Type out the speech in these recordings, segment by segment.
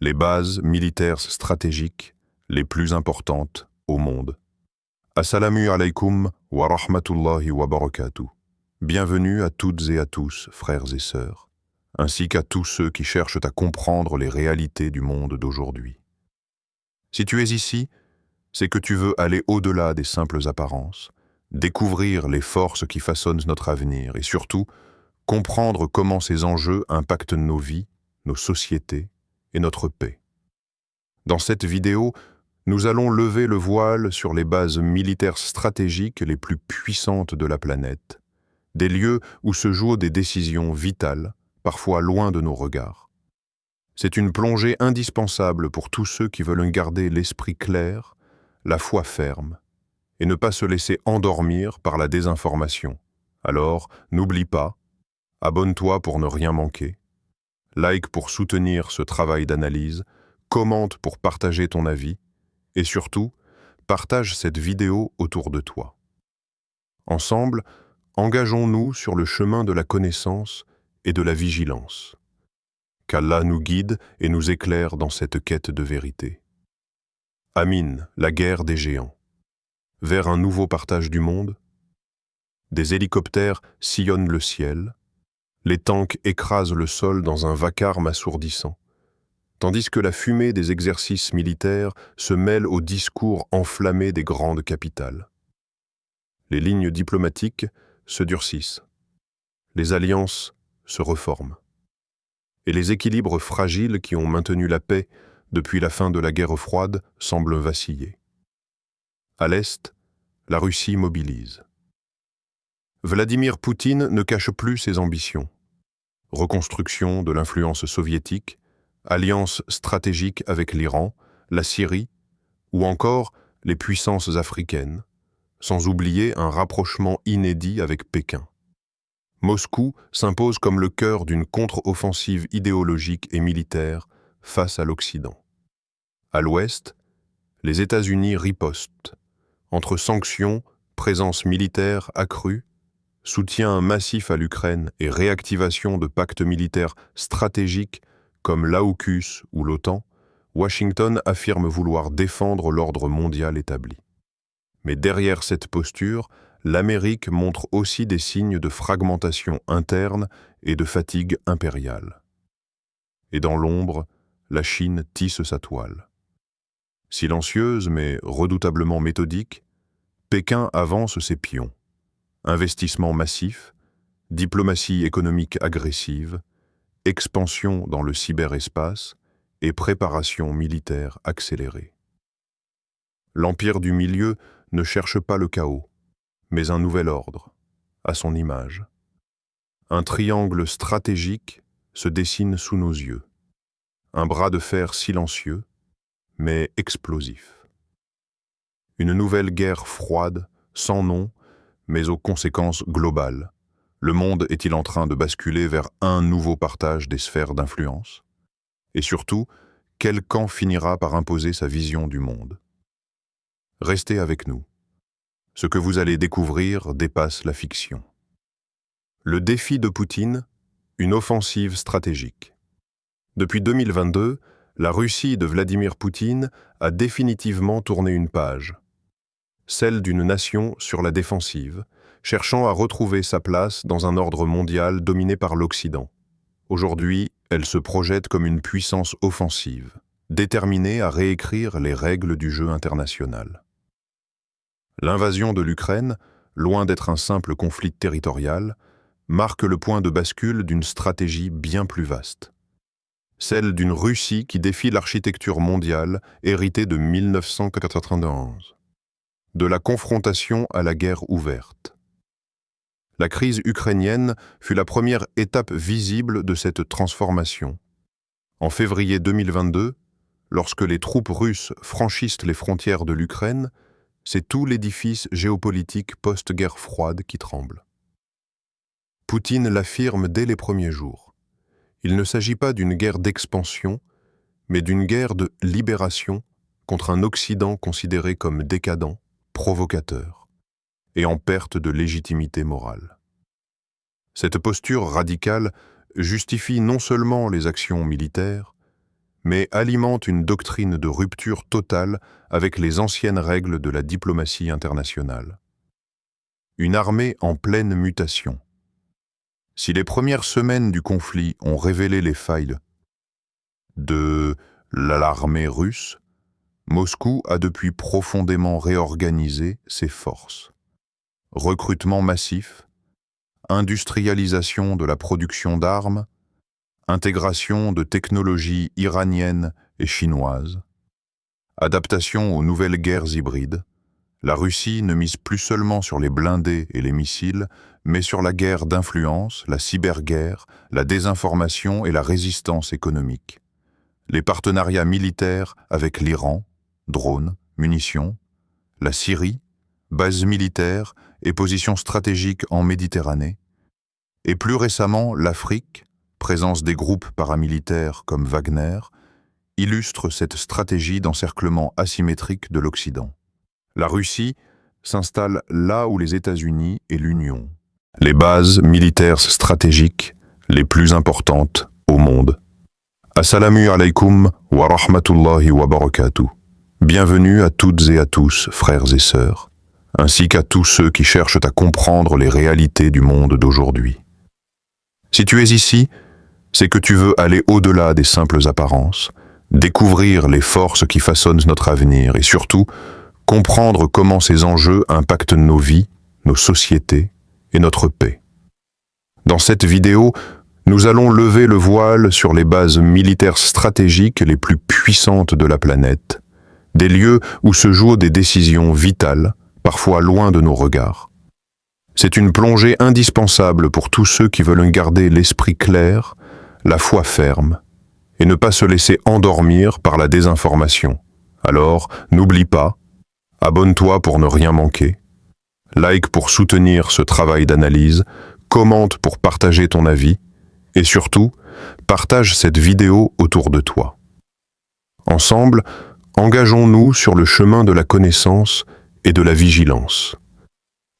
les bases militaires stratégiques les plus importantes au monde. Assalamu alaikum wa rahmatullahi wa barakatuh. Bienvenue à toutes et à tous, frères et sœurs, ainsi qu'à tous ceux qui cherchent à comprendre les réalités du monde d'aujourd'hui. Si tu es ici, c'est que tu veux aller au-delà des simples apparences, découvrir les forces qui façonnent notre avenir et surtout comprendre comment ces enjeux impactent nos vies, nos sociétés et notre paix. Dans cette vidéo, nous allons lever le voile sur les bases militaires stratégiques les plus puissantes de la planète, des lieux où se jouent des décisions vitales, parfois loin de nos regards. C'est une plongée indispensable pour tous ceux qui veulent garder l'esprit clair, la foi ferme, et ne pas se laisser endormir par la désinformation. Alors, n'oublie pas, abonne-toi pour ne rien manquer, like pour soutenir ce travail d'analyse, commente pour partager ton avis, et surtout, partage cette vidéo autour de toi. Ensemble, engageons-nous sur le chemin de la connaissance et de la vigilance. Qu'Allah nous guide et nous éclaire dans cette quête de vérité. Amin, la guerre des géants. Vers un nouveau partage du monde, des hélicoptères sillonnent le ciel, les tanks écrasent le sol dans un vacarme assourdissant, tandis que la fumée des exercices militaires se mêle au discours enflammé des grandes capitales. Les lignes diplomatiques se durcissent, les alliances se reforment, et les équilibres fragiles qui ont maintenu la paix depuis la fin de la guerre froide semblent vaciller. À l'Est, la Russie mobilise. Vladimir Poutine ne cache plus ses ambitions. Reconstruction de l'influence soviétique, alliance stratégique avec l'Iran, la Syrie, ou encore les puissances africaines, sans oublier un rapprochement inédit avec Pékin. Moscou s'impose comme le cœur d'une contre-offensive idéologique et militaire face à l'Occident. À l'Ouest, les États-Unis ripostent, entre sanctions, présence militaire accrue, soutien massif à l'Ukraine et réactivation de pactes militaires stratégiques comme l'AUKUS ou l'OTAN, Washington affirme vouloir défendre l'ordre mondial établi. Mais derrière cette posture, l'Amérique montre aussi des signes de fragmentation interne et de fatigue impériale. Et dans l'ombre, la Chine tisse sa toile. Silencieuse mais redoutablement méthodique, Pékin avance ses pions. Investissement massif, diplomatie économique agressive, expansion dans le cyberespace et préparation militaire accélérée. L'Empire du Milieu ne cherche pas le chaos, mais un nouvel ordre, à son image. Un triangle stratégique se dessine sous nos yeux. Un bras de fer silencieux, mais explosif. Une nouvelle guerre froide, sans nom, mais aux conséquences globales. Le monde est-il en train de basculer vers un nouveau partage des sphères d'influence? Et surtout, quel camp finira par imposer sa vision du monde? Restez avec nous. Ce que vous allez découvrir dépasse la fiction. Le défi de Poutine, une offensive stratégique. Depuis 2022, la Russie de Vladimir Poutine a définitivement tourné une page. Celle d'une nation sur la défensive, cherchant à retrouver sa place dans un ordre mondial dominé par l'Occident. Aujourd'hui, elle se projette comme une puissance offensive, déterminée à réécrire les règles du jeu international. L'invasion de l'Ukraine, loin d'être un simple conflit territorial, marque le point de bascule d'une stratégie bien plus vaste. Celle d'une Russie qui défie l'architecture mondiale héritée de 1991. De la confrontation à la guerre ouverte. La crise ukrainienne fut la première étape visible de cette transformation. En février 2022, lorsque les troupes russes franchissent les frontières de l'Ukraine, c'est tout l'édifice géopolitique post-guerre froide qui tremble. Poutine l'affirme dès les premiers jours. Il ne s'agit pas d'une guerre d'expansion, mais d'une guerre de libération contre un Occident considéré comme décadent, provocateur et en perte de légitimité morale. Cette posture radicale justifie non seulement les actions militaires, mais alimente une doctrine de rupture totale avec les anciennes règles de la diplomatie internationale. Une armée en pleine mutation. Si les premières semaines du conflit ont révélé les failles de l'armée russe, Moscou a depuis profondément réorganisé ses forces. Recrutement massif, industrialisation de la production d'armes, intégration de technologies iraniennes et chinoises, adaptation aux nouvelles guerres hybrides. La Russie ne mise plus seulement sur les blindés et les missiles, mais sur la guerre d'influence, la cyberguerre, la désinformation et la résistance économique. Les partenariats militaires avec l'Iran, drones, munitions, la Syrie, bases militaires et positions stratégiques en Méditerranée, et plus récemment l'Afrique, présence des groupes paramilitaires comme Wagner, illustre cette stratégie d'encerclement asymétrique de l'Occident. La Russie s'installe là où les États-Unis et l'Union, les bases militaires stratégiques les plus importantes au monde. Assalamu alaikum wa rahmatullahi wa barakatuh. Bienvenue à toutes et à tous, frères et sœurs, ainsi qu'à tous ceux qui cherchent à comprendre les réalités du monde d'aujourd'hui. Si tu es ici, c'est que tu veux aller au-delà des simples apparences, découvrir les forces qui façonnent notre avenir et surtout comprendre comment ces enjeux impactent nos vies, nos sociétés et notre paix. Dans cette vidéo, nous allons lever le voile sur les bases militaires stratégiques les plus puissantes de la planète, des lieux où se jouent des décisions vitales, parfois loin de nos regards. C'est une plongée indispensable pour tous ceux qui veulent garder l'esprit clair, la foi ferme, et ne pas se laisser endormir par la désinformation. Alors, n'oublie pas, abonne-toi pour ne rien manquer, like pour soutenir ce travail d'analyse, commente pour partager ton avis, et surtout, partage cette vidéo autour de toi. Ensemble, engageons-nous sur le chemin de la connaissance et de la vigilance.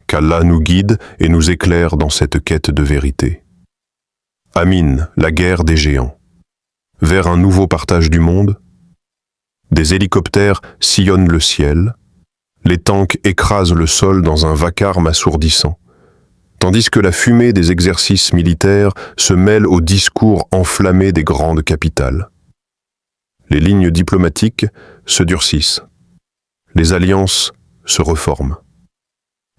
Qu'Allah nous guide et nous éclaire dans cette quête de vérité. Amin, la guerre des géants. Vers un nouveau partage du monde, des hélicoptères sillonnent le ciel, les tanks écrasent le sol dans un vacarme assourdissant, tandis que la fumée des exercices militaires se mêle au discours enflammé des grandes capitales. Les lignes diplomatiques se durcissent, les alliances se reforment,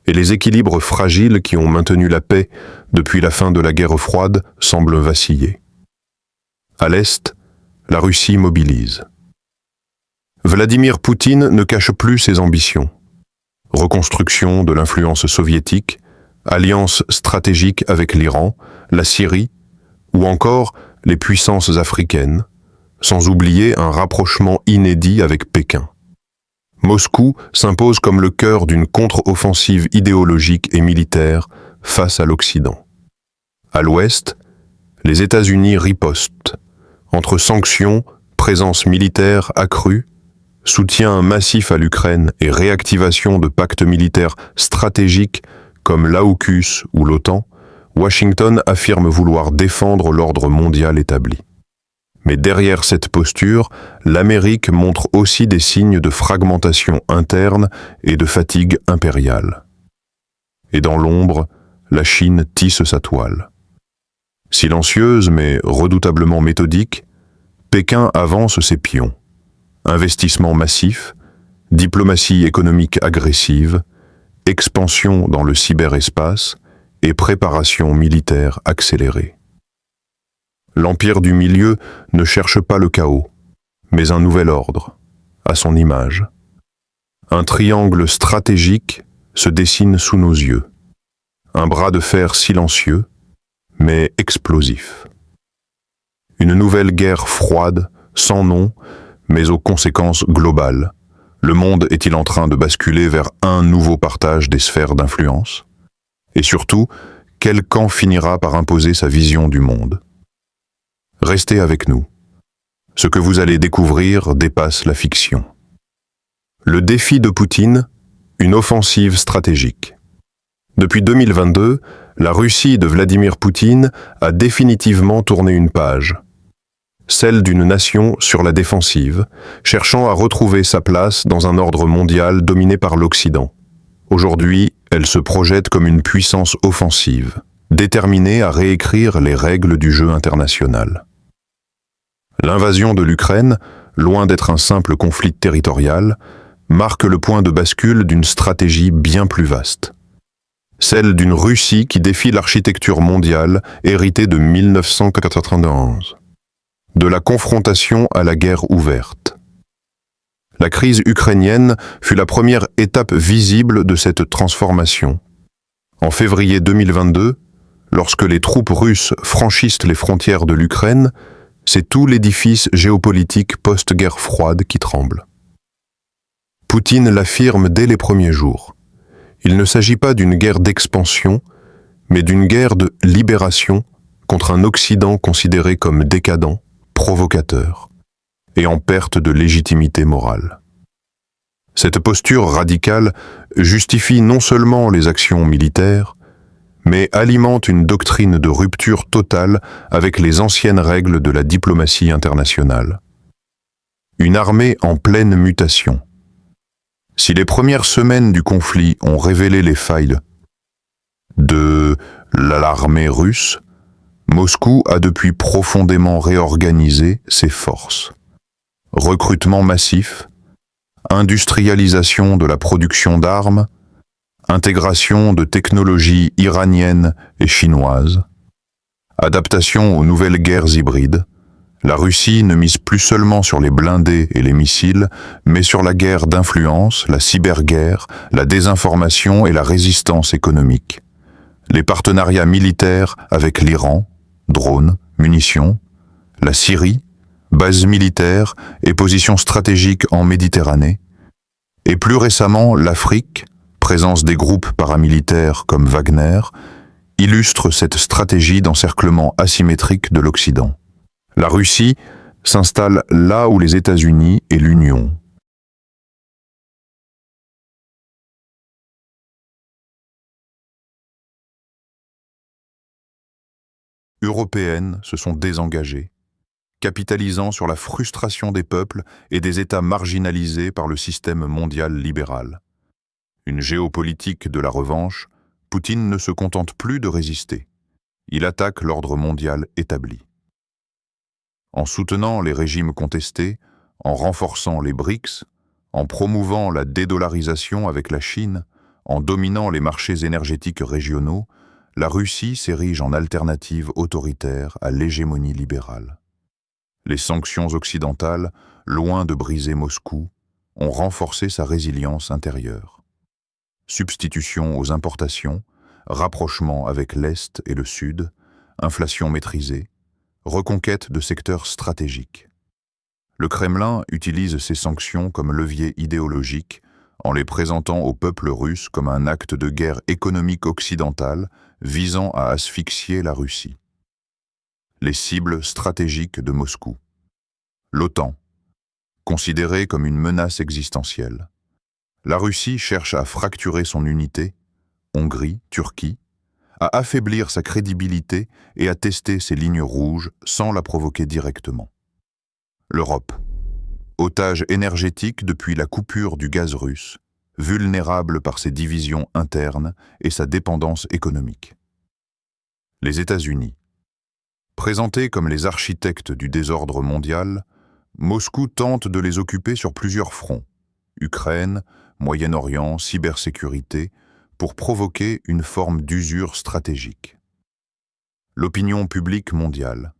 et les équilibres fragiles qui ont maintenu la paix depuis la fin de la guerre froide semblent vaciller. À l'Est, la Russie mobilise. Vladimir Poutine ne cache plus ses ambitions. Reconstruction de l'influence soviétique, alliance stratégique avec l'Iran, la Syrie, ou encore les puissances africaines, sans oublier un rapprochement inédit avec Pékin. Moscou s'impose comme le cœur d'une contre-offensive idéologique et militaire face à l'Occident. À l'Ouest, les États-Unis ripostent, entre sanctions, présence militaire accrue, soutien massif à l'Ukraine et réactivation de pactes militaires stratégiques comme l'AUKUS ou l'OTAN, Washington affirme vouloir défendre l'ordre mondial établi. Mais derrière cette posture, l'Amérique montre aussi des signes de fragmentation interne et de fatigue impériale. Et dans l'ombre, la Chine tisse sa toile. Silencieuse mais redoutablement méthodique, Pékin avance ses pions. Investissement massif, diplomatie économique agressive, expansion dans le cyberespace et préparation militaire accélérée. L'Empire du Milieu ne cherche pas le chaos, mais un nouvel ordre, à son image. Un triangle stratégique se dessine sous nos yeux. Un bras de fer silencieux, mais explosif. Une nouvelle guerre froide, sans nom, mais aux conséquences globales. Le monde est-il en train de basculer vers un nouveau partage des sphères d'influence? Et surtout, quel camp finira par imposer sa vision du monde? Restez avec nous. Ce que vous allez découvrir dépasse la fiction. Le défi de Poutine, une offensive stratégique. Depuis 2022, la Russie de Vladimir Poutine a définitivement tourné une page. celle d'une nation sur la défensive, cherchant à retrouver sa place dans un ordre mondial dominé par l'Occident. Aujourd'hui, elle se projette comme une puissance offensive, déterminée à réécrire les règles du jeu international. L'invasion de l'Ukraine, loin d'être un simple conflit territorial, marque le point de bascule d'une stratégie bien plus vaste. Celle d'une Russie qui défie l'architecture mondiale héritée de 1991. De la confrontation à la guerre ouverte. La crise ukrainienne fut la première étape visible de cette transformation. En février 2022, lorsque les troupes russes franchissent les frontières de l'Ukraine, c'est tout l'édifice géopolitique post-guerre froide qui tremble. Poutine l'affirme dès les premiers jours. Il ne s'agit pas d'une guerre d'expansion, mais d'une guerre de libération contre un Occident considéré comme décadent, provocateur et en perte de légitimité morale. Cette posture radicale justifie non seulement les actions militaires, mais alimente une doctrine de rupture totale avec les anciennes règles de la diplomatie internationale. Une armée en pleine mutation. Si les premières semaines du conflit ont révélé les failles de l'armée russe, Moscou a depuis profondément réorganisé ses forces. Recrutement massif, industrialisation de la production d'armes, intégration de technologies iraniennes et chinoises, adaptation aux nouvelles guerres hybrides. La Russie ne mise plus seulement sur les blindés et les missiles, mais sur la guerre d'influence, la cyberguerre, la désinformation et la résistance économique. Les partenariats militaires avec l'Iran, drones, munitions, la Syrie, bases militaires et positions stratégiques en Méditerranée, et plus récemment l'Afrique, présence des groupes paramilitaires comme Wagner, illustre cette stratégie d'encerclement asymétrique de l'Occident. La Russie s'installe là où les États-Unis et l'Union européennes se sont désengagées, capitalisant sur la frustration des peuples et des États marginalisés par le système mondial libéral. Une géopolitique de la revanche, Poutine ne se contente plus de résister. Il attaque l'ordre mondial établi. En soutenant les régimes contestés, en renforçant les BRICS, en promouvant la dédollarisation avec la Chine, en dominant les marchés énergétiques régionaux, la Russie s'érige en alternative autoritaire à l'hégémonie libérale. Les sanctions occidentales, loin de briser Moscou, ont renforcé sa résilience intérieure. Substitution aux importations, rapprochement avec l'Est et le Sud, inflation maîtrisée, reconquête de secteurs stratégiques. Le Kremlin utilise ces sanctions comme levier idéologique en les présentant au peuple russe comme un acte de guerre économique occidentale visant à asphyxier la Russie. Les cibles stratégiques de Moscou. L'OTAN, considérée comme une menace existentielle. La Russie cherche à fracturer son unité, Hongrie, Turquie, à affaiblir sa crédibilité et à tester ses lignes rouges sans la provoquer directement. L'Europe, otage énergétique depuis la coupure du gaz russe, vulnérable par ses divisions internes et sa dépendance économique. Les États-Unis. Présentés comme les architectes du désordre mondial, Moscou tente de les occuper sur plusieurs fronts, Ukraine, Moyen-Orient, cybersécurité, pour provoquer une forme d'usure stratégique. L'opinion publique mondiale.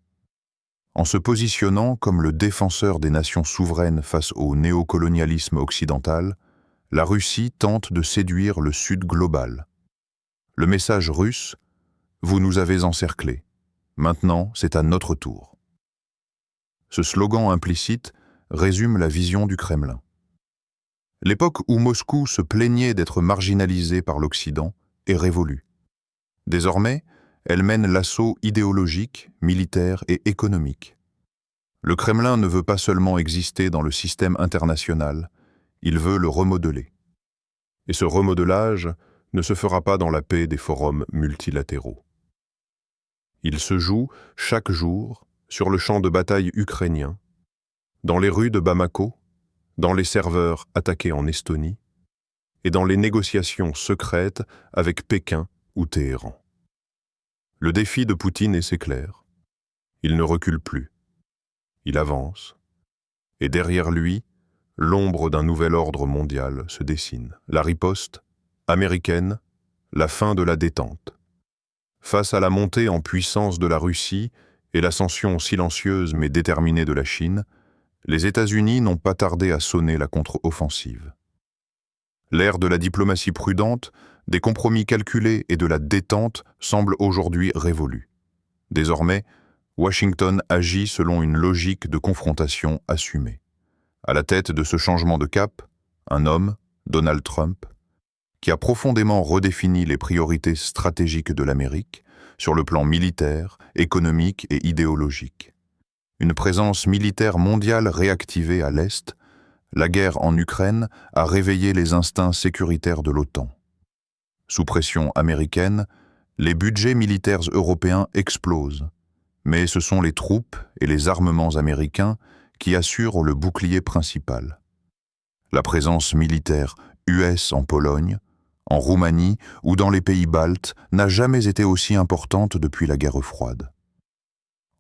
En se positionnant comme le défenseur des nations souveraines face au néocolonialisme occidental, la Russie tente de séduire le Sud global. Le message russe « Vous nous avez encerclés, maintenant c'est à notre tour ». Ce slogan implicite résume la vision du Kremlin. L'époque où Moscou se plaignait d'être marginalisée par l'Occident est révolue. Désormais, elle mène l'assaut idéologique, militaire et économique. Le Kremlin ne veut pas seulement exister dans le système international, il veut le remodeler. Et ce remodelage ne se fera pas dans la paix des forums multilatéraux. Il se joue chaque jour sur le champ de bataille ukrainien, dans les rues de Bamako, dans les serveurs attaqués en Estonie, et dans les négociations secrètes avec Pékin ou Téhéran. Le défi de Poutine est assez clair. Il ne recule plus. Il avance. Et derrière lui, l'ombre d'un nouvel ordre mondial se dessine. La riposte américaine, la fin de la détente. Face à la montée en puissance de la Russie et l'ascension silencieuse mais déterminée de la Chine, les États-Unis n'ont pas tardé à sonner la contre-offensive. L'ère de la diplomatie prudente, des compromis calculés et de la détente semble aujourd'hui révolue. Désormais, Washington agit selon une logique de confrontation assumée. À la tête de ce changement de cap, un homme, Donald Trump, qui a profondément redéfini les priorités stratégiques de l'Amérique sur le plan militaire, économique et idéologique. Une présence militaire mondiale réactivée à l'Est, la guerre en Ukraine a réveillé les instincts sécuritaires de l'OTAN. Sous pression américaine, les budgets militaires européens explosent, mais ce sont les troupes et les armements américains qui assurent le bouclier principal. La présence militaire US en Pologne, en Roumanie ou dans les pays baltes n'a jamais été aussi importante depuis la guerre froide.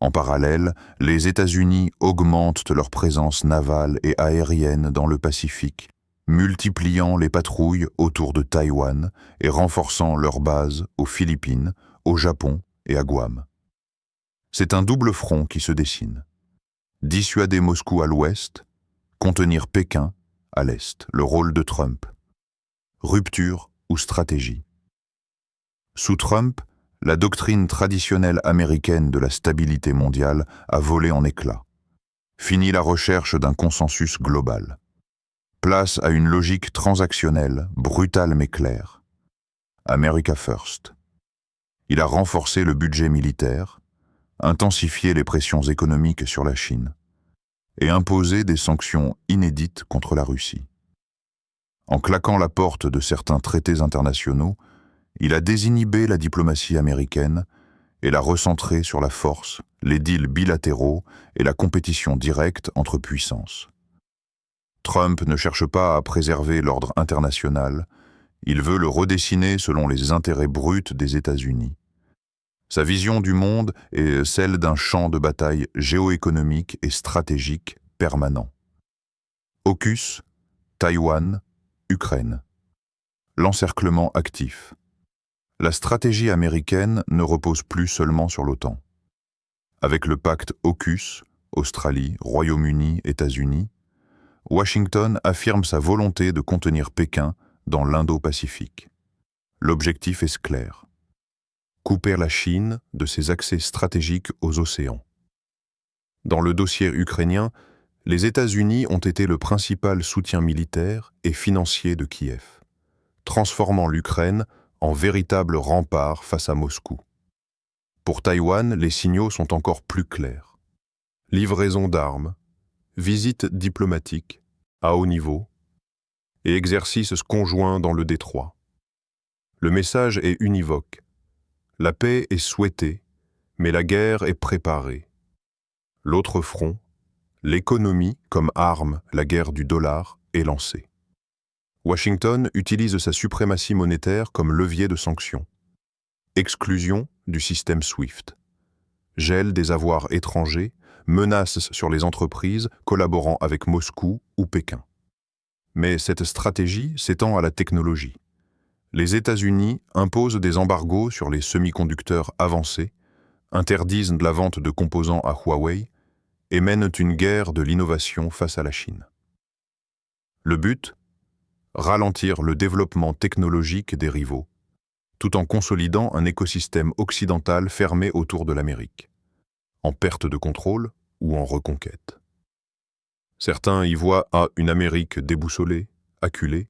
En parallèle, les États-Unis augmentent leur présence navale et aérienne dans le Pacifique, multipliant les patrouilles autour de Taïwan et renforçant leurs bases aux Philippines, au Japon et à Guam. C'est un double front qui se dessine. Dissuader Moscou à l'ouest, contenir Pékin à l'est, le rôle de Trump. Rupture ou stratégie. Sous Trump, la doctrine traditionnelle américaine de la stabilité mondiale a volé en éclats. Fini la recherche d'un consensus global. Place à une logique transactionnelle, brutale mais claire. America First. Il a renforcé le budget militaire, intensifié les pressions économiques sur la Chine et imposé des sanctions inédites contre la Russie. En claquant la porte de certains traités internationaux, il a désinhibé la diplomatie américaine et l'a recentrée sur la force, les deals bilatéraux et la compétition directe entre puissances. Trump ne cherche pas à préserver l'ordre international, il veut le redessiner selon les intérêts bruts des États-Unis. Sa vision du monde est celle d'un champ de bataille géoéconomique et stratégique permanent. AUKUS, Taïwan, Ukraine. L'encerclement actif. La stratégie américaine ne repose plus seulement sur l'OTAN. Avec le pacte AUKUS, Australie, Royaume-Uni, États-Unis, Washington affirme sa volonté de contenir Pékin dans l'Indo-Pacifique. L'objectif est clair. Couper la Chine de ses accès stratégiques aux océans. Dans le dossier ukrainien, les États-Unis ont été le principal soutien militaire et financier de Kiev, transformant l'Ukraine en véritable rempart face à Moscou. Pour Taïwan, les signaux sont encore plus clairs. Livraison d'armes, visites diplomatiques à haut niveau et exercices conjoints dans le détroit. Le message est univoque. La paix est souhaitée, mais la guerre est préparée. L'autre front, l'économie comme arme, la guerre du dollar, est lancée. Washington utilise sa suprématie monétaire comme levier de sanctions. Exclusion du système SWIFT. Gel des avoirs étrangers, menaces sur les entreprises collaborant avec Moscou ou Pékin. Mais cette stratégie s'étend à la technologie. Les États-Unis imposent des embargos sur les semi-conducteurs avancés, interdisent la vente de composants à Huawei et mènent une guerre de l'innovation face à la Chine. Le but ? Ralentir le développement technologique des rivaux, tout en consolidant un écosystème occidental fermé autour de l'Amérique, en perte de contrôle ou en reconquête. Certains y voient une Amérique déboussolée, acculée,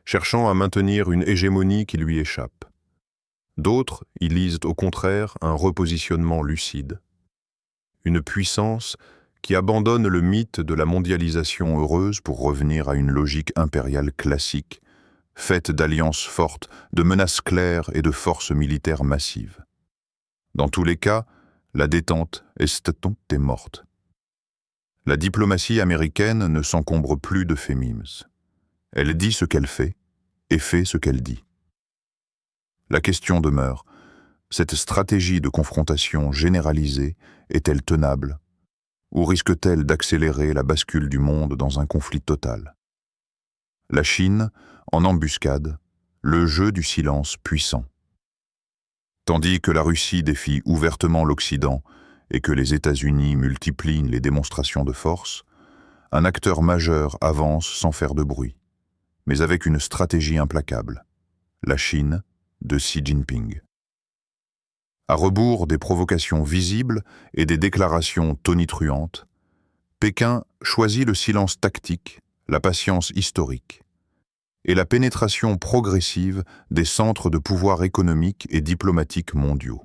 cherchant à maintenir une hégémonie qui lui échappe. D'autres y lisent au contraire un repositionnement lucide, une puissance qui abandonne le mythe de la mondialisation heureuse pour revenir à une logique impériale classique, faite d'alliances fortes, de menaces claires et de forces militaires massives. Dans tous les cas, la détente est morte. La diplomatie américaine ne s'encombre plus de fémimes. Elle dit ce qu'elle fait et fait ce qu'elle dit. La question demeure, cette stratégie de confrontation généralisée est-elle tenable ou risque-t-elle d'accélérer la bascule du monde dans un conflit total? La Chine, en embuscade, le jeu du silence puissant. Tandis que la Russie défie ouvertement l'Occident et que les États-Unis multiplient les démonstrations de force, un acteur majeur avance sans faire de bruit, mais avec une stratégie implacable, la Chine de Xi Jinping. À rebours des provocations visibles et des déclarations tonitruantes, Pékin choisit le silence tactique, la patience historique et la pénétration progressive des centres de pouvoir économique et diplomatique mondiaux.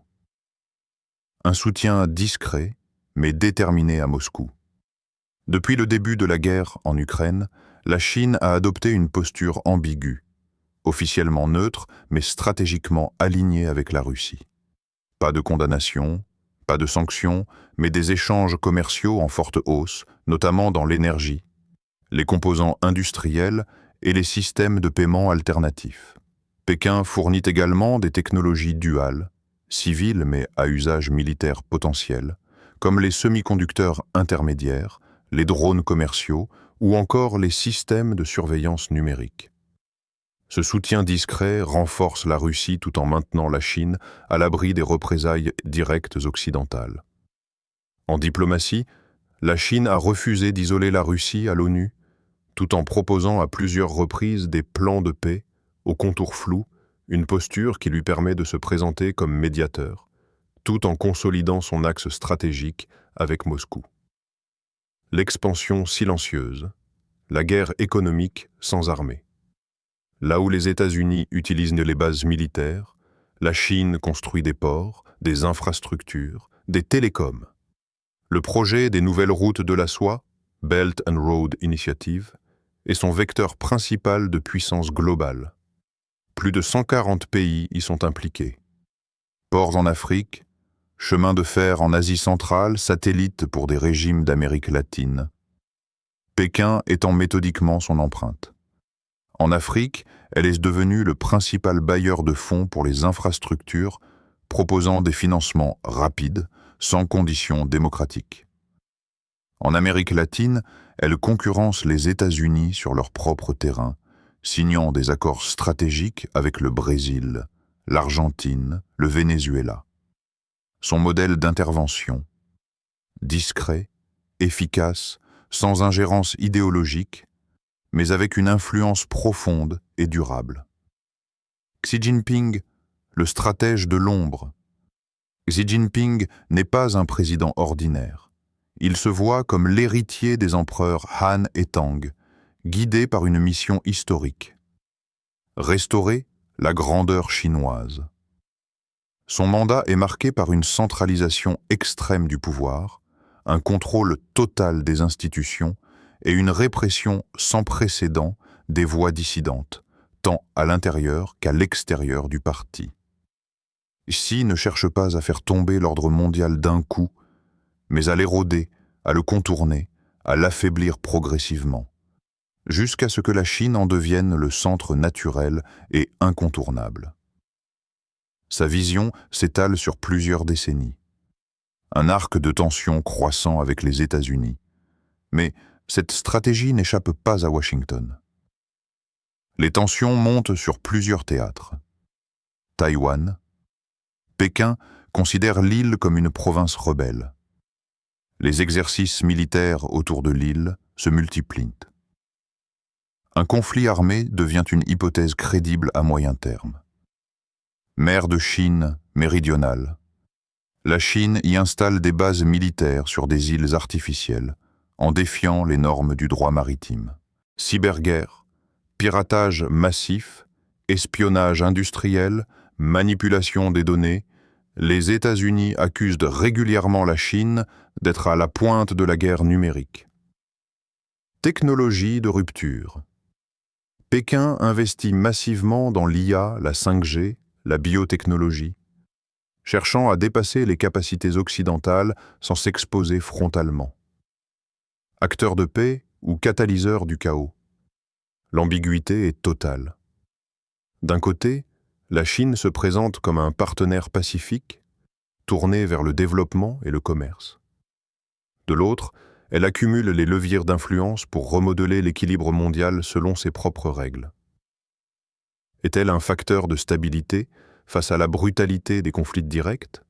Un soutien discret, mais déterminé à Moscou. Depuis le début de la guerre en Ukraine, la Chine a adopté une posture ambiguë, officiellement neutre, mais stratégiquement alignée avec la Russie. Pas de condamnation, pas de sanctions, mais des échanges commerciaux en forte hausse, notamment dans l'énergie, les composants industriels et les systèmes de paiement alternatifs. Pékin fournit également des technologies duales, civiles mais à usage militaire potentiel, comme les semi-conducteurs intermédiaires, les drones commerciaux ou encore les systèmes de surveillance numérique. Ce soutien discret renforce la Russie tout en maintenant la Chine à l'abri des représailles directes occidentales. En diplomatie, la Chine a refusé d'isoler la Russie à l'ONU, tout en proposant à plusieurs reprises des plans de paix, aux contours flous, une posture qui lui permet de se présenter comme médiateur, tout en consolidant son axe stratégique avec Moscou. L'expansion silencieuse, la guerre économique sans armée. Là où les États-Unis utilisent les bases militaires, la Chine construit des ports, des infrastructures, des télécoms. Le projet des nouvelles routes de la soie, Belt and Road Initiative, est son vecteur principal de puissance globale. Plus de 140 pays y sont impliqués. Ports en Afrique, chemins de fer en Asie centrale, satellites pour des régimes d'Amérique latine. Pékin étend méthodiquement son empreinte. En Afrique, elle est devenue le principal bailleur de fonds pour les infrastructures, proposant des financements rapides, sans conditions démocratiques. En Amérique latine, elle concurrence les États-Unis sur leur propre terrain, signant des accords stratégiques avec le Brésil, l'Argentine, le Venezuela. Son modèle d'intervention, discret, efficace, sans ingérence idéologique, mais avec une influence profonde et durable. Xi Jinping, le stratège de l'ombre. Xi Jinping n'est pas un président ordinaire. Il se voit comme l'héritier des empereurs Han et Tang, guidé par une mission historique. Restaurer la grandeur chinoise. Son mandat est marqué par une centralisation extrême du pouvoir, un contrôle total des institutions et une répression sans précédent des voix dissidentes, tant à l'intérieur qu'à l'extérieur du parti. Xi ne cherche pas à faire tomber l'ordre mondial d'un coup, mais à l'éroder, à le contourner, à l'affaiblir progressivement, jusqu'à ce que la Chine en devienne le centre naturel et incontournable. Sa vision s'étale sur plusieurs décennies. Un arc de tension croissant avec les États-Unis. Mais cette stratégie n'échappe pas à Washington. Les tensions montent sur plusieurs théâtres. Taïwan. Pékin considère l'île comme une province rebelle. Les exercices militaires autour de l'île se multiplient. Un conflit armé devient une hypothèse crédible à moyen terme. Mer de Chine méridionale. La Chine y installe des bases militaires sur des îles artificielles, en défiant les normes du droit maritime. Cyberguerre, piratage massif, espionnage industriel, manipulation des données, les États-Unis accusent régulièrement la Chine d'être à la pointe de la guerre numérique. Technologie de rupture. Pékin investit massivement dans l'IA, la 5G, la biotechnologie. cherchant à dépasser les capacités occidentales sans s'exposer frontalement. Acteur de paix ou catalyseur du chaos? L'ambiguïté est totale. D'un côté, la Chine se présente comme un partenaire pacifique, tourné vers le développement et le commerce. De l'autre, elle accumule les leviers d'influence pour remodeler l'équilibre mondial selon ses propres règles. Est-elle un facteur de stabilité face à la brutalité des conflits directs?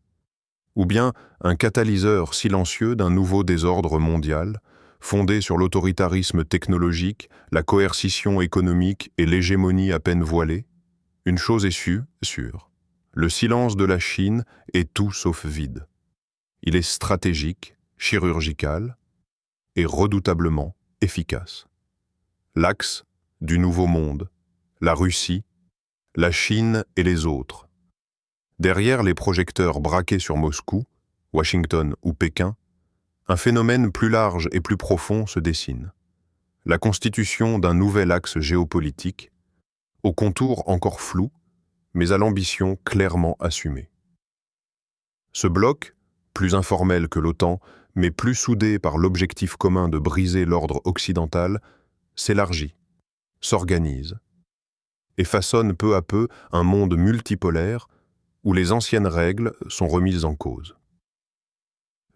Ou bien un catalyseur silencieux d'un nouveau désordre mondial, fondé sur l'autoritarisme technologique, la coercition économique et l'hégémonie à peine voilée? Une chose est sûre, le silence de la Chine est tout sauf vide. Il est stratégique, chirurgical et redoutablement efficace. L'axe du Nouveau Monde, la Russie, la Chine et les autres. Derrière les projecteurs braqués sur Moscou, Washington ou Pékin, un phénomène plus large et plus profond se dessine. La constitution d'un nouvel axe géopolitique, aux contours encore flous, mais à l'ambition clairement assumée. Ce bloc, plus informel que l'OTAN, mais plus soudé par l'objectif commun de briser l'ordre occidental, s'élargit, s'organise, et façonne peu à peu un monde multipolaire où les anciennes règles sont remises en cause.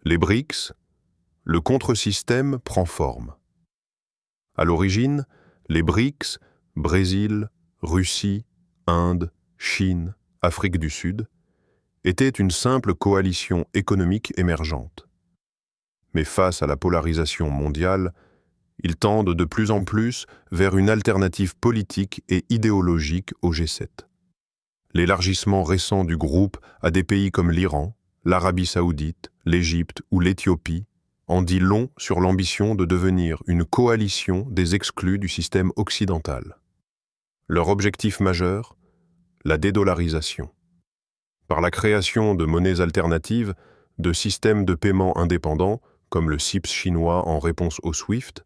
Les BRICS, le contre-système prend forme. À l'origine, les BRICS, Brésil, Russie, Inde, Chine, Afrique du Sud, étaient une simple coalition économique émergente. Mais face à la polarisation mondiale, ils tendent de plus en plus vers une alternative politique et idéologique au G7. L'élargissement récent du groupe à des pays comme l'Iran, l'Arabie saoudite, l'Égypte ou l'Éthiopie en dit long sur l'ambition de devenir une coalition des exclus du système occidental. Leur objectif majeur, la dédollarisation. Par la création de monnaies alternatives, de systèmes de paiement indépendants, comme le CIPS chinois en réponse au SWIFT,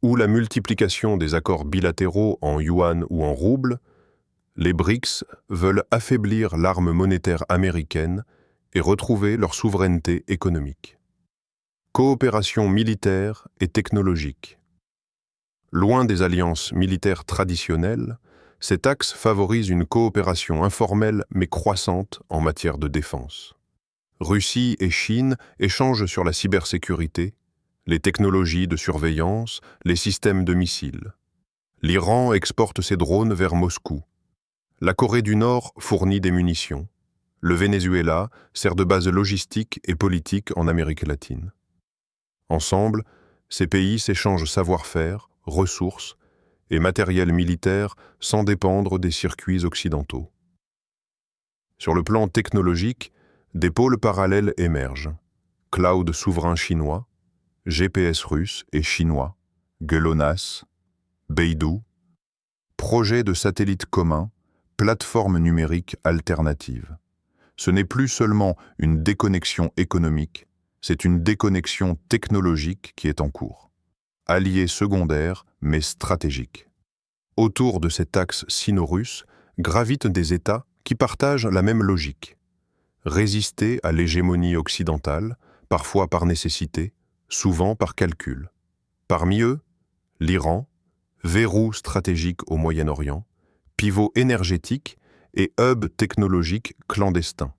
ou la multiplication des accords bilatéraux en yuan ou en rouble, les BRICS veulent affaiblir l'arme monétaire américaine et retrouver leur souveraineté économique. Coopération militaire et technologique. Loin des alliances militaires traditionnelles, cet axe favorise une coopération informelle mais croissante en matière de défense. Russie et Chine échangent sur la cybersécurité, les technologies de surveillance, les systèmes de missiles. L'Iran exporte ses drones vers Moscou. La Corée du Nord fournit des munitions. Le Venezuela sert de base logistique et politique en Amérique latine. Ensemble, ces pays s'échangent savoir-faire, ressources et matériel militaire sans dépendre des circuits occidentaux. Sur le plan technologique, des pôles parallèles émergent. Cloud souverain chinois, GPS russe et chinois, GLONASS, Beidou, projets de satellites communs, plateformes numériques alternatives. Ce n'est plus seulement une déconnexion économique, c'est une déconnexion technologique qui est en cours. Alliés secondaires, mais stratégiques. Autour de cet axe sino-russe gravitent des États qui partagent la même logique. Résister à l'hégémonie occidentale, parfois par nécessité, souvent par calcul. Parmi eux, l'Iran, verrou stratégique au Moyen-Orient, pivot énergétique et hub technologique clandestin.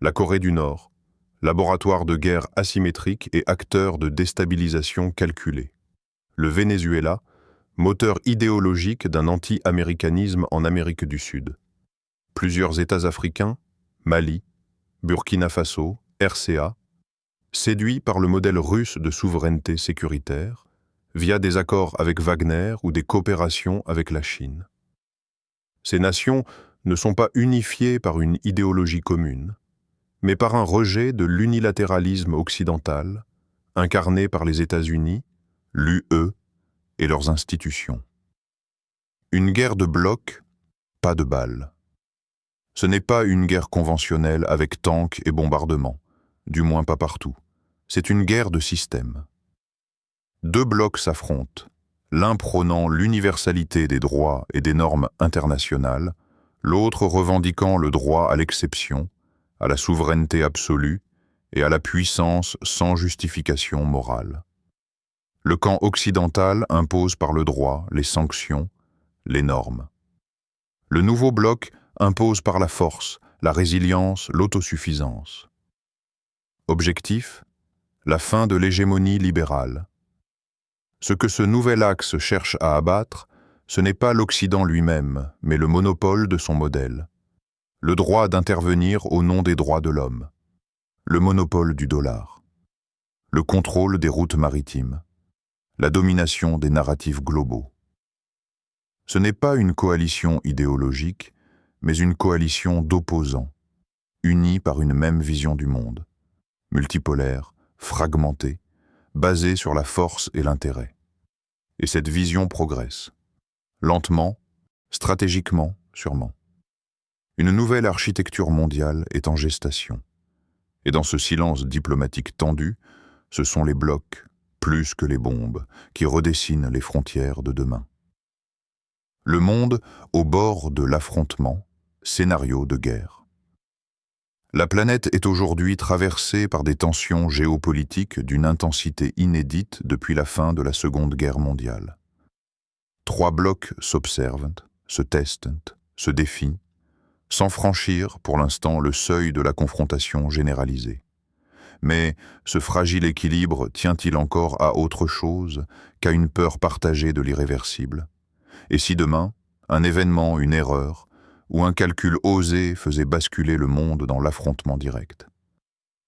La Corée du Nord, laboratoire de guerre asymétrique et acteur de déstabilisation calculée. Le Venezuela, moteur idéologique d'un anti-américanisme en Amérique du Sud. Plusieurs États africains, Mali, Burkina Faso, RCA, séduits par le modèle russe de souveraineté sécuritaire, via des accords avec Wagner ou des coopérations avec la Chine. Ces nations ne sont pas unifiées par une idéologie commune, mais par un rejet de l'unilatéralisme occidental, incarné par les États-Unis, l'UE et leurs institutions. Une guerre de blocs, pas de balles. Ce n'est pas une guerre conventionnelle avec tanks et bombardements, du moins pas partout. C'est une guerre de système. Deux blocs s'affrontent, l'un prônant l'universalité des droits et des normes internationales, l'autre revendiquant le droit à l'exception, à la souveraineté absolue et à la puissance sans justification morale. Le camp occidental impose par le droit les sanctions, les normes. Le nouveau bloc impose par la force, la résilience, l'autosuffisance. Objectif, la fin de l'hégémonie libérale. Ce que ce nouvel axe cherche à abattre, ce n'est pas l'Occident lui-même, mais le monopole de son modèle. Le droit d'intervenir au nom des droits de l'homme. Le monopole du dollar. Le contrôle des routes maritimes. La domination des narratifs globaux. Ce n'est pas une coalition idéologique, mais une coalition d'opposants, unis par une même vision du monde, multipolaire, fragmentée, basée sur la force et l'intérêt. Et cette vision progresse, lentement, stratégiquement, sûrement. Une nouvelle architecture mondiale est en gestation. Et dans ce silence diplomatique tendu, ce sont les blocs, plus que les bombes, qui redessinent les frontières de demain. Le monde au bord de l'affrontement, scénario de guerre. La planète est aujourd'hui traversée par des tensions géopolitiques d'une intensité inédite depuis la fin de la Seconde Guerre mondiale. 3 blocs s'observent, se testent, se défient, sans franchir, pour l'instant, le seuil de la confrontation généralisée. Mais ce fragile équilibre tient-il encore à autre chose qu'à une peur partagée de l'irréversible? Et si demain, un événement, une erreur, ou un calcul osé faisait basculer le monde dans l'affrontement direct?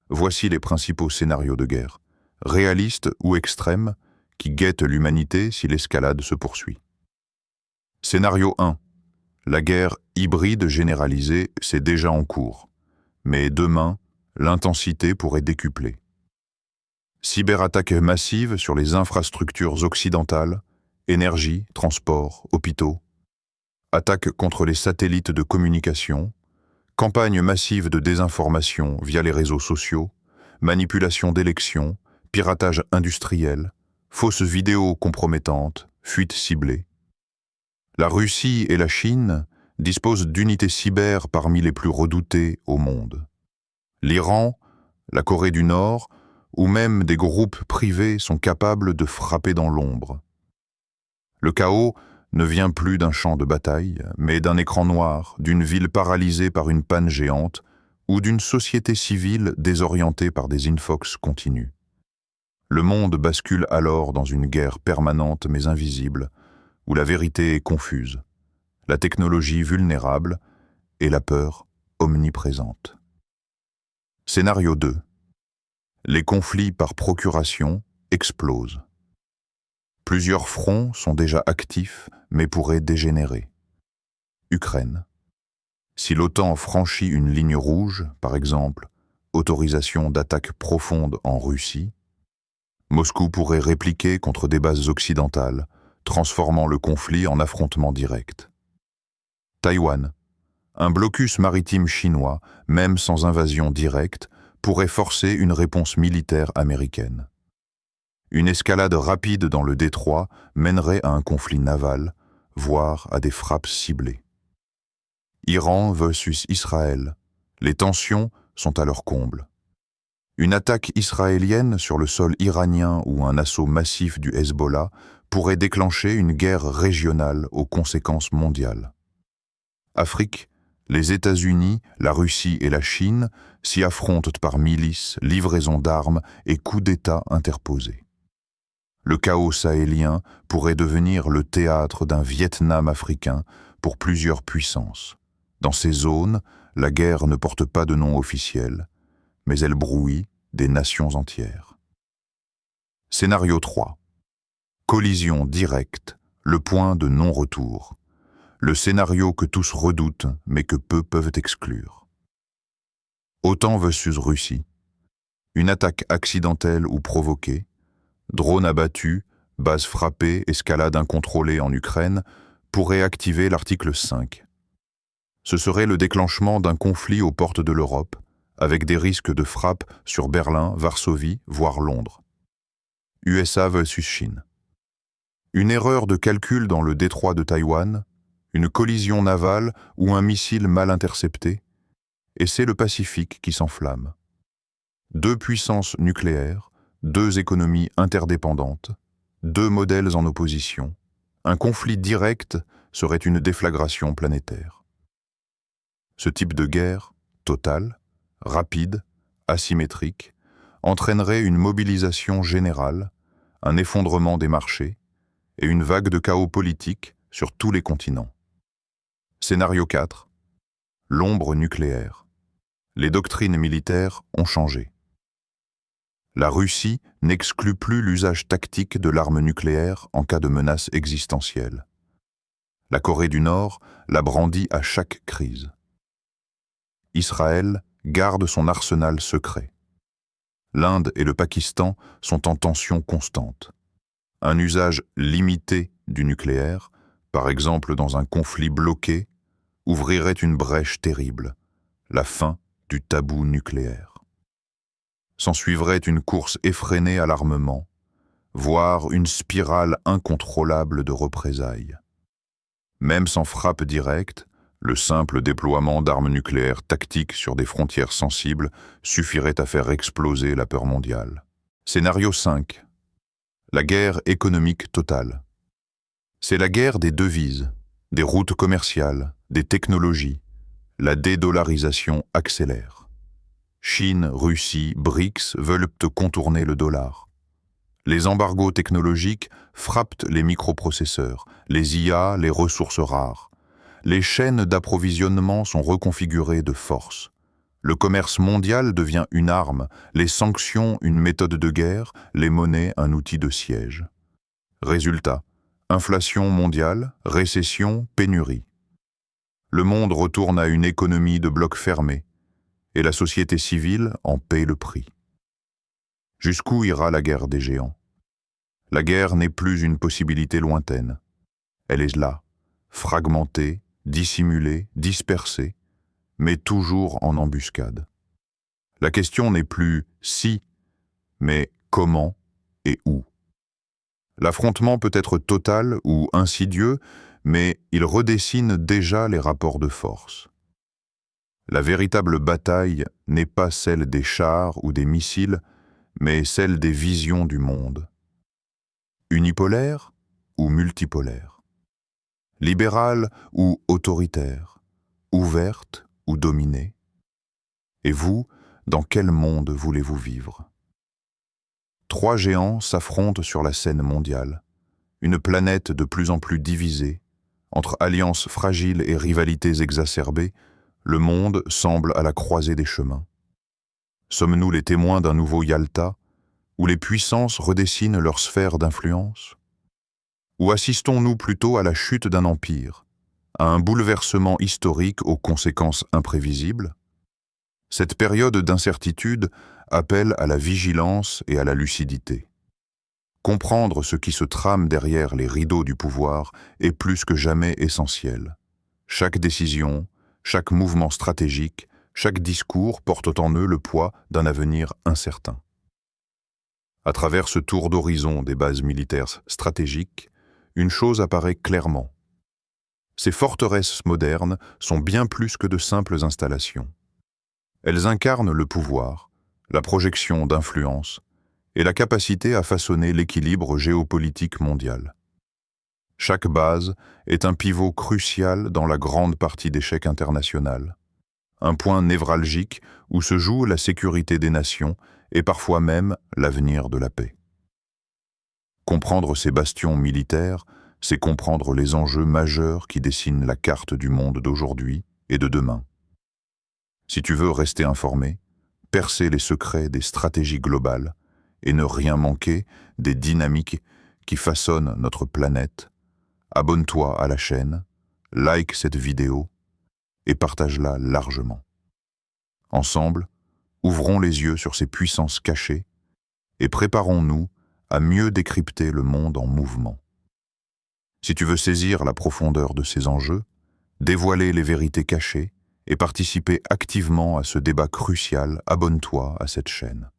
Voici les principaux scénarios de guerre, réalistes ou extrêmes, qui guettent l'humanité si l'escalade se poursuit. Scénario 1. La guerre hybride généralisée, c'est déjà en cours. Mais demain, l'intensité pourrait décupler. Cyberattaques massives sur les infrastructures occidentales, énergie, transport, hôpitaux. Attaques contre les satellites de communication. Campagnes massives de désinformation via les réseaux sociaux. Manipulation d'élections. Piratage industriel. Fausses vidéos compromettantes. Fuites ciblées. La Russie et la Chine disposent d'unités cyber parmi les plus redoutées au monde. L'Iran, la Corée du Nord, ou même des groupes privés sont capables de frapper dans l'ombre. Le chaos ne vient plus d'un champ de bataille, mais d'un écran noir, d'une ville paralysée par une panne géante, ou d'une société civile désorientée par des infox continus. Le monde bascule alors dans une guerre permanente mais invisible, où la vérité est confuse, la technologie vulnérable et la peur omniprésente. Scénario 2. Les conflits par procuration explosent. Plusieurs fronts sont déjà actifs, mais pourraient dégénérer. Ukraine. Si l'OTAN franchit une ligne rouge, par exemple, autorisation d'attaque profonde en Russie, Moscou pourrait répliquer contre des bases occidentales, transformant le conflit en affrontement direct. Taïwan. Un blocus maritime chinois, même sans invasion directe, pourrait forcer une réponse militaire américaine. Une escalade rapide dans le détroit mènerait à un conflit naval, voire à des frappes ciblées. Iran versus Israël. Les tensions sont à leur comble. Une attaque israélienne sur le sol iranien ou un assaut massif du Hezbollah pourrait déclencher une guerre régionale aux conséquences mondiales. Afrique, les États-Unis, la Russie et la Chine s'y affrontent par milices, livraisons d'armes et coups d'État interposés. Le chaos sahélien pourrait devenir le théâtre d'un Vietnam africain pour plusieurs puissances. Dans ces zones, la guerre ne porte pas de nom officiel, mais elle brouille des nations entières. Scénario 3. Collision directe, le point de non-retour. Le scénario que tous redoutent, mais que peu peuvent exclure. OTAN versus Russie. Une attaque accidentelle ou provoquée, drone abattu, base frappée, escalade incontrôlée en Ukraine, pourrait activer l'article 5. Ce serait le déclenchement d'un conflit aux portes de l'Europe, avec des risques de frappe sur Berlin, Varsovie, voire Londres. USA versus Chine. Une erreur de calcul dans le détroit de Taïwan, une collision navale ou un missile mal intercepté, et c'est le Pacifique qui s'enflamme. Deux puissances nucléaires, deux économies interdépendantes, deux modèles en opposition. Un conflit direct serait une déflagration planétaire. Ce type de guerre, totale, rapide, asymétrique, entraînerait une mobilisation générale, un effondrement des marchés et une vague de chaos politique sur tous les continents. Scénario 4. L'ombre nucléaire. Les doctrines militaires ont changé. La Russie n'exclut plus l'usage tactique de l'arme nucléaire en cas de menace existentielle. La Corée du Nord la brandit à chaque crise. Israël garde son arsenal secret. L'Inde et le Pakistan sont en tension constante. Un usage limité du nucléaire, par exemple dans un conflit bloqué, ouvrirait une brèche terrible, la fin du tabou nucléaire. S'ensuivrait une course effrénée à l'armement, voire une spirale incontrôlable de représailles. Même sans frappe directe, le simple déploiement d'armes nucléaires tactiques sur des frontières sensibles suffirait à faire exploser la peur mondiale. Scénario 5. La guerre économique totale. C'est la guerre des devises, des routes commerciales, des technologies. La dédollarisation accélère. Chine, Russie, BRICS veulent contourner le dollar. Les embargos technologiques frappent les microprocesseurs, les IA, les ressources rares. Les chaînes d'approvisionnement sont reconfigurées de force. Le commerce mondial devient une arme, les sanctions une méthode de guerre, les monnaies un outil de siège. Résultat, inflation mondiale, récession, pénurie. Le monde retourne à une économie de blocs fermés, et la société civile en paie le prix. Jusqu'où ira la guerre des géants? La guerre n'est plus une possibilité lointaine. Elle est là, fragmentée, dissimulée, dispersée, mais toujours en embuscade. La question n'est plus si, mais comment et où. L'affrontement peut être total ou insidieux, mais il redessine déjà les rapports de force. La véritable bataille n'est pas celle des chars ou des missiles, mais celle des visions du monde. Unipolaire ou multipolaire? Libérale ou autoritaire? Ouverte ou dominée? Et vous, dans quel monde voulez-vous vivre? Trois géants s'affrontent sur la scène mondiale. Une planète de plus en plus divisée, entre alliances fragiles et rivalités exacerbées, le monde semble à la croisée des chemins. Sommes-nous les témoins d'un nouveau Yalta, où les puissances redessinent leur sphère d'influence? Ou assistons-nous plutôt à la chute d'un empire, à un bouleversement historique aux conséquences imprévisibles? Cette période d'incertitude appelle à la vigilance et à la lucidité. Comprendre ce qui se trame derrière les rideaux du pouvoir est plus que jamais essentiel. Chaque décision, chaque mouvement stratégique, chaque discours portent en eux le poids d'un avenir incertain. À travers ce tour d'horizon des bases militaires stratégiques, une chose apparaît clairement. Ces forteresses modernes sont bien plus que de simples installations. Elles incarnent le pouvoir, la projection d'influence et la capacité à façonner l'équilibre géopolitique mondial. Chaque base est un pivot crucial dans la grande partie d'échec international, un point névralgique où se joue la sécurité des nations et parfois même l'avenir de la paix. Comprendre ces bastions militaires, c'est comprendre les enjeux majeurs qui dessinent la carte du monde d'aujourd'hui et de demain. Si tu veux rester informé, percer les secrets des stratégies globales et ne rien manquer des dynamiques qui façonnent notre planète, abonne-toi à la chaîne, like cette vidéo et partage-la largement. Ensemble, ouvrons les yeux sur ces puissances cachées et préparons-nous à mieux décrypter le monde en mouvement. Si tu veux saisir la profondeur de ces enjeux, dévoiler les vérités cachées et participer activement à ce débat crucial, abonne-toi à cette chaîne.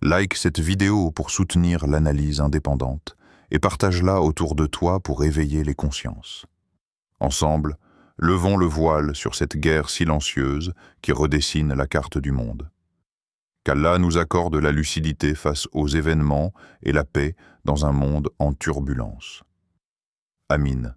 Like cette vidéo pour soutenir l'analyse indépendante et partage-la autour de toi pour éveiller les consciences. Ensemble, levons le voile sur cette guerre silencieuse qui redessine la carte du monde. Qu'Allah nous accorde la lucidité face aux événements et la paix dans un monde en turbulence. Amin.